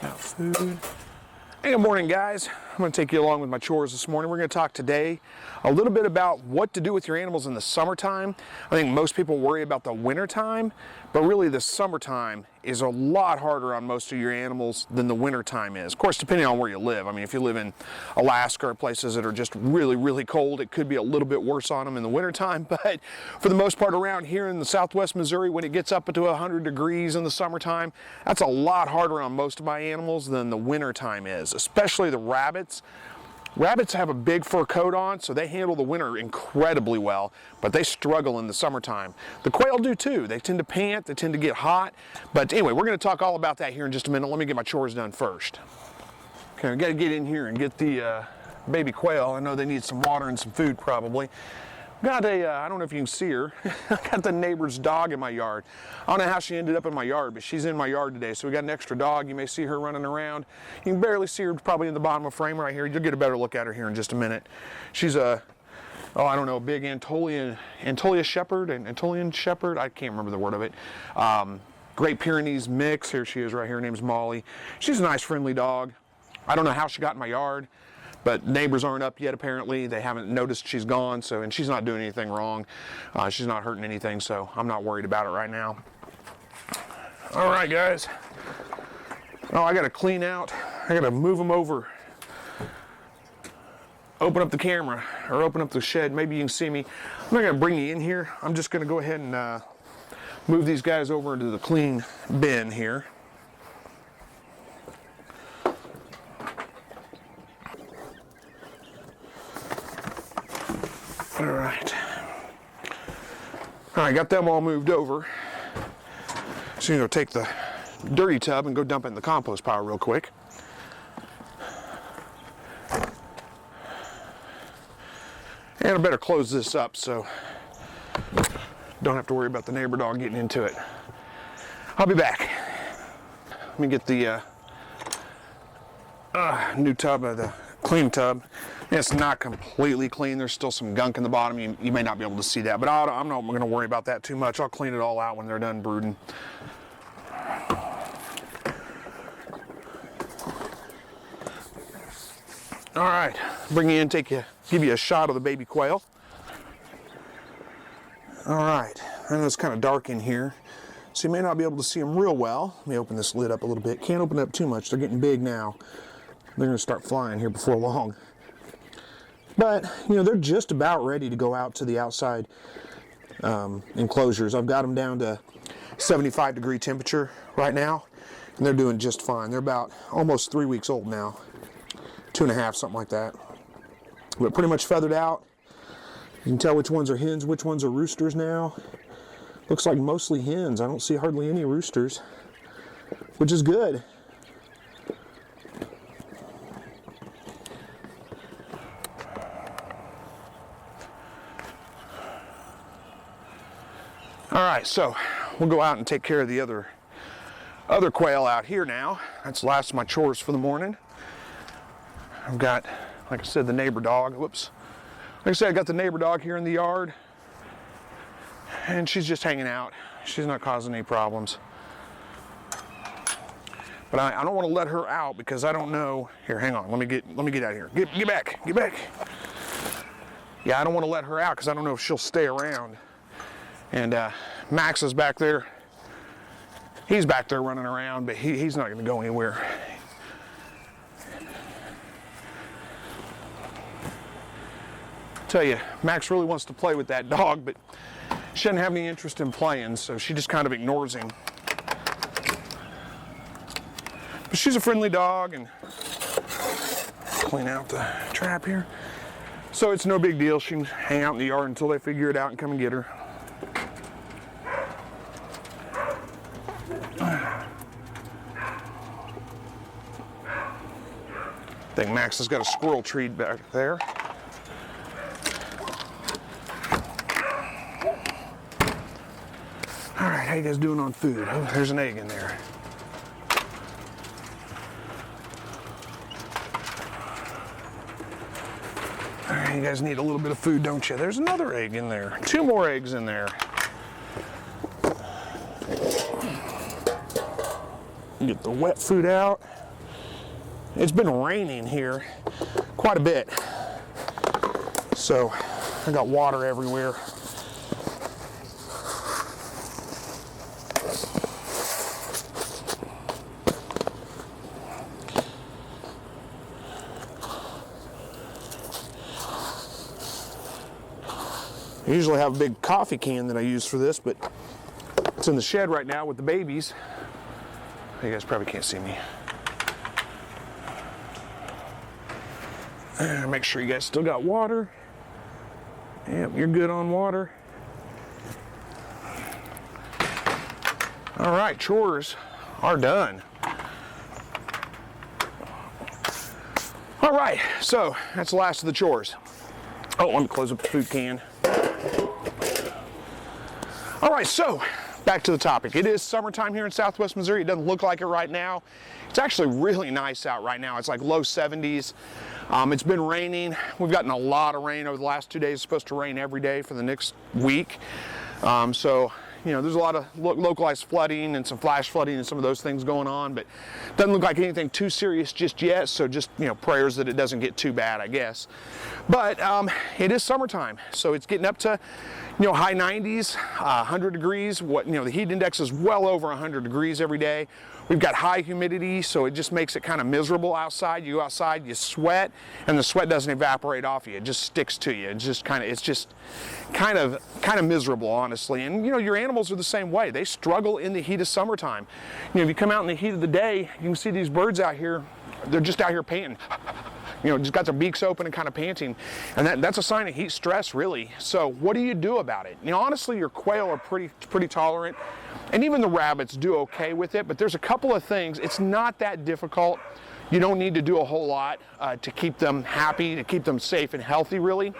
Got food. Hey, good morning, guys. I'm going to take you along with my chores this morning. We're going to talk today a little bit about what to do with your animals in the summertime. I think most people worry about the winter time, but really the summertime is a lot harder on most of your animals than the winter time is. Of course, depending on where you live. I mean, if you live in Alaska or places that are just really, really cold, it could be a little bit worse on them in the winter time. But for the most part around here in the southwest Missouri, when it gets up to 100 degrees in the summertime, that's a lot harder on most of my animals than the winter time is, especially the rabbits. Rabbits have a big fur coat on, so they handle the winter incredibly well, but they struggle in the summertime. The quail do too. They tend to pant, they tend to get hot. But anyway, we're going to talk all about that here in just a minute. Let me get my chores done first. Okay, I got to get in here and get the baby quail. I know they need some water and some food probably. Got I don't know if you can see her, I got the neighbor's dog in my yard. I don't know how she ended up in my yard, but she's in my yard today. So we got an extra dog. You may see her running around. You can barely see her probably in the bottom of the frame right here. You'll get a better look at her here in just a minute. She's a, I don't know, a big Anatolian Shepherd, I can't remember the word of it. Great Pyrenees mix. Here she is right here. Her name's Molly. She's a nice, friendly dog. I don't know how she got in my yard. But neighbors aren't up yet, apparently. They haven't noticed she's gone, so, and she's not doing anything wrong. She's not hurting anything, so I'm not worried about it right now. All right, guys. Oh, I got to clean out. I got to move them over. Open up the camera, or open up the shed. Maybe you can see me. I'm not going to bring you in here. I'm just going to go ahead and move these guys over into the clean bin here. All right, got them all moved over. So you go take the dirty tub and go dump it in the compost pile real quick. And I better close this up so don't have to worry about the neighbor dog getting into it. I'll be back. Let me get the new tub, the clean tub. It's not completely clean. There's still some gunk in the bottom. You may not be able to see that, but I'm not going to worry about that too much. I'll clean it all out when they're done brooding. All right, bring you in, give you a shot of the baby quail. All right, I know it's kind of dark in here, so you may not be able to see them real well. Let me open this lid up a little bit. Can't open it up too much. They're getting big now. They're going to start flying here before long. But, you know, they're just about ready to go out to the outside enclosures. I've got them down to 75-degree temperature right now, and they're doing just fine. They're about almost 3 weeks old now, 2.5, something like that. But pretty much feathered out. You can tell which ones are hens, which ones are roosters now. Looks like mostly hens. I don't see hardly any roosters, which is good. All right, so we'll go out and take care of the other quail out here now. That's the last of my chores for the morning. I've got, like I said, the neighbor dog. Whoops. Like I said, I got the neighbor dog here in the yard, and she's just hanging out. She's not causing any problems. But I don't want to let her out because I don't know. Here, hang on. Let me get out of here. Get back. Get back. Yeah, I don't want to let her out because I don't know if she'll stay around. And Max is back there. He's back there running around, but he's not going to go anywhere. Tell you, Max really wants to play with that dog, but she doesn't have any interest in playing, so she just kind of ignores him. But she's a friendly dog, and clean out the trap here. So it's no big deal. She can hang out in the yard until they figure it out and come and get her. I think Max has got a squirrel treat back there. All right, how you guys doing on food? Oh, there's an egg in there. All right, you guys need a little bit of food, don't you? There's another egg in there. 2 more eggs in there. Get the wet food out. It's been raining here quite a bit, so I got water everywhere. I usually have a big coffee can that I use for this, but it's in the shed right now with the babies. You guys probably can't see me. Make sure you guys still got water. Yep, you're good on water. All right, chores are done. All right, so that's the last of the chores. Oh, let me close up the food can. All right, so back to the topic. It is summertime here in Southwest Missouri. It doesn't look like it right now. It's actually really nice out right now. It's like low 70s. It's been raining. We've gotten a lot of rain over the last 2 days. It's supposed to rain every day for the next week. So, you know, there's a lot of localized flooding and some flash flooding and some of those things going on, but it doesn't look like anything too serious just yet. So just, you know, prayers that it doesn't get too bad, I guess. But it is summertime, so it's getting up to, you know, high 90s, 100 degrees. The heat index is well over 100 degrees every day. We've got high humidity, so it just makes it kind of miserable outside. You go outside, you sweat, and the sweat doesn't evaporate off you. It just sticks to you. It's just kind of miserable, honestly. And you know, your animals are the same way. They struggle in the heat of summertime. You know, if you come out in the heat of the day, you can see these birds out here. They're just out here panting. You know, just got their beaks open and kind of panting. And that's a sign of heat stress, really. So what do you do about it? You know, honestly, your quail are pretty tolerant. And even the rabbits do okay with it. But there's a couple of things. It's not that difficult. You don't need to do a whole lot to keep them happy, to keep them safe and healthy, really.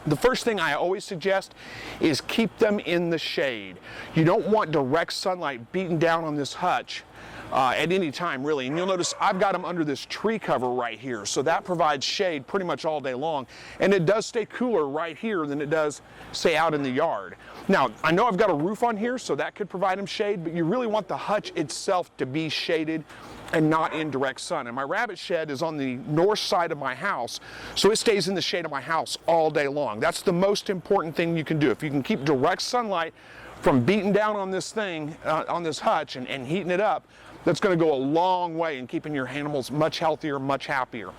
The first thing I always suggest is keep them in the shade. You don't want direct sunlight beating down on this hutch at any time, really. And you'll notice I've got them under this tree cover right here, so that provides shade pretty much all day long. And it does stay cooler right here than it does, say, out in the yard. Now, I know I've got a roof on here, so that could provide them shade, but you really want the hutch itself to be shaded and not in direct sun. And my rabbit shed is on the north side of my house, so it stays in the shade of my house all day long. That's the most important thing you can do. If you can keep direct sunlight from beating down on this thing, on this hutch and heating it up, that's going to go a long way in keeping your animals much healthier, much happier.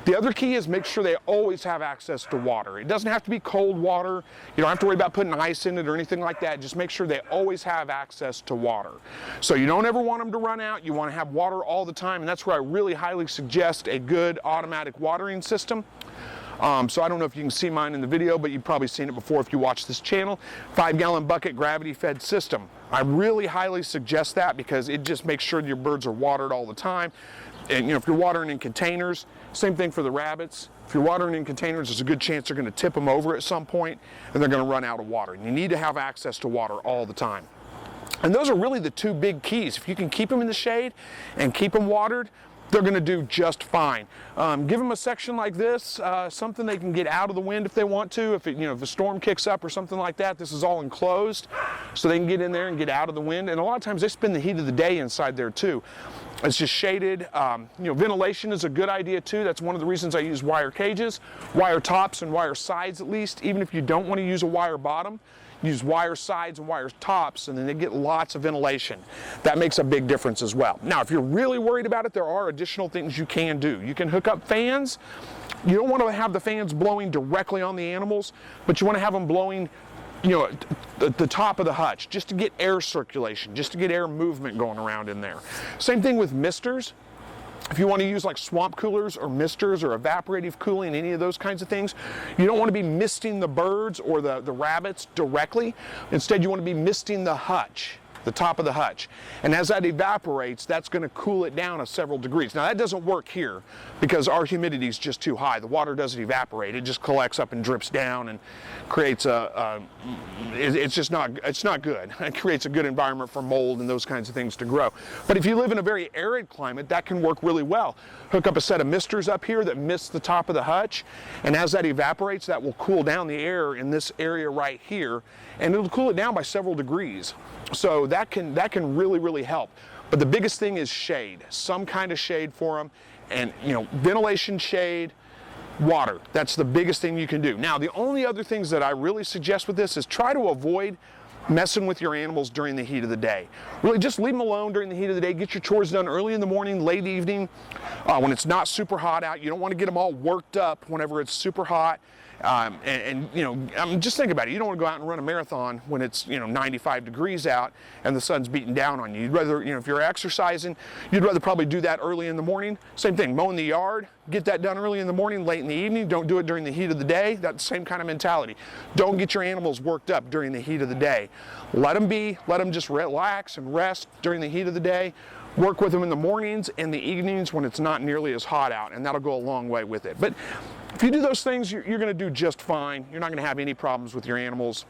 The other key is make sure they always have access to water. It doesn't have to be cold water. You don't have to worry about putting ice in it or anything like that. Just make sure they always have access to water. So you don't ever want them to run out. You want to have water all the time, and that's where I really highly suggest a good automatic watering system. So I don't know if you can see mine in the video, but you've probably seen it before if you watch this channel. 5-gallon bucket gravity fed system. I really highly suggest that because it just makes sure your birds are watered all the time. And you know, if you're watering in containers, same thing for the rabbits. If you're watering in containers, there's a good chance they're going to tip them over at some point and they're going to run out of water. And you need to have access to water all the time. And those are really the two big keys. If you can keep them in the shade and keep them watered, they're going to do just fine. Give them a section like this, something they can get out of the wind if they want to. If if a storm kicks up or something like that, this is all enclosed, so they can get in there and get out of the wind. And a lot of times they spend the heat of the day inside there too. It's just shaded. Ventilation is a good idea too. That's one of the reasons I use wire cages, wire tops and wire sides at least. Even if you don't want to use a wire bottom, use wire sides and wire tops, and then they get lots of ventilation. That makes a big difference as well. Now, if you're really worried about it, there are additional things you can do. You can hook up fans. You don't want to have the fans blowing directly on the animals, but you want to have them blowing, the top of the hutch, just to get air circulation, just to get air movement going around in there. Same thing with misters. If you want to use like swamp coolers or misters or evaporative cooling, any of those kinds of things, you don't want to be misting the birds or the rabbits directly. Instead, you want to be misting the hutch, the top of the hutch. And as that evaporates, that's going to cool it down several degrees. Now, that doesn't work here because our humidity is just too high. The water doesn't evaporate. It just collects up and drips down and creates it's not good. It creates a good environment for mold and those kinds of things to grow. But if you live in a very arid climate, that can work really well. Hook up a set of misters up here that mist the top of the hutch, and as that evaporates, that will cool down the air in this area right here, and it'll cool it down by several degrees. So that can really, really help. But the biggest thing is shade, some kind of shade for them, and ventilation, shade, water. That's the biggest thing you can do. Now, the only other things that I really suggest with this is try to avoid messing with your animals during the heat of the day. Really just leave them alone during the heat of the day. Get your chores done early in the morning, late evening, when it's not super hot out. You don't want to get them all worked up whenever it's super hot. Just think about it. You don't want to go out and run a marathon when it's 95 degrees out and the sun's beating down on you. You'd rather, if you're exercising, you'd rather probably do that early in the morning. Same thing, mowing the yard, get that done early in the morning, late in the evening. Don't do it during the heat of the day. That's the same kind of mentality. Don't get your animals worked up during the heat of the day. Let them be. Let them just relax and rest during the heat of the day. Work with them in the mornings and the evenings when it's not nearly as hot out, and that'll go a long way with it. But if you do those things, you're going to do just fine. You're not going to have any problems with your animals,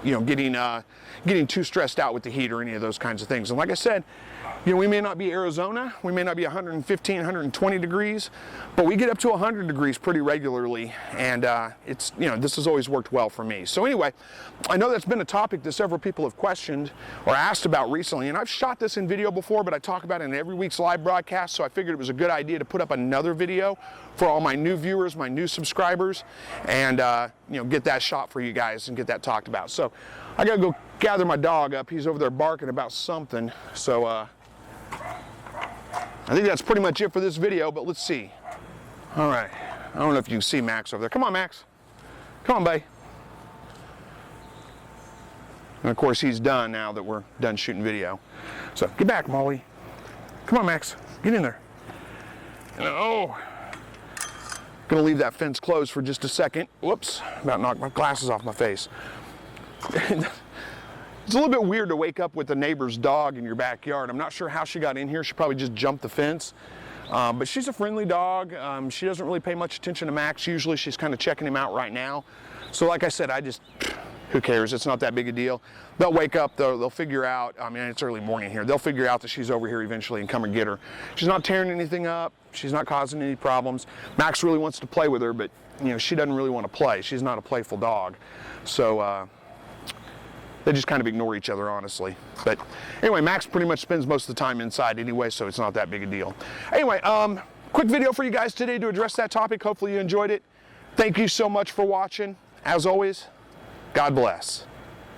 getting too stressed out with the heat or any of those kinds of things. And like I said, we may not be Arizona, we may not be 115, 120 degrees, but we get up to 100 degrees pretty regularly, and this has always worked well for me. So anyway, I know that's been a topic that several people have questioned or asked about recently, and I've shot this in video before, but I talk about it in every week's live broadcast, so I figured it was a good idea to put up another video for all my new viewers, my new subscribers, and get that shot for you guys and get that talked about. So I gotta go gather my dog up. He's over there barking about something, so I think that's pretty much it for this video, but let's see. All right, I don't know if you can see Max over there. Come on, Max. Come on, buddy. And of course, he's done now that we're done shooting video. So get back, Molly. Come on, Max. Get in there. Oh, gonna leave that fence closed for just a second. Whoops, about knocked my glasses off my face. It's a little bit weird to wake up with the neighbor's dog in your backyard. I'm not sure how she got in here. She probably just jumped the fence. But she's a friendly dog. She doesn't really pay much attention to Max. Usually she's kind of checking him out right now. So like I said, who cares? It's not that big a deal. They'll wake up, they'll figure out, it's early morning here. They'll figure out that she's over here eventually and come and get her. She's not tearing anything up. She's not causing any problems. Max really wants to play with her, but she doesn't really want to play. She's not a playful dog. So, they just kind of ignore each other, honestly. But anyway, Max pretty much spends most of the time inside anyway, so it's not that big a deal. Anyway, quick video for you guys today to address that topic. Hopefully you enjoyed it. Thank you so much for watching. As always, God bless.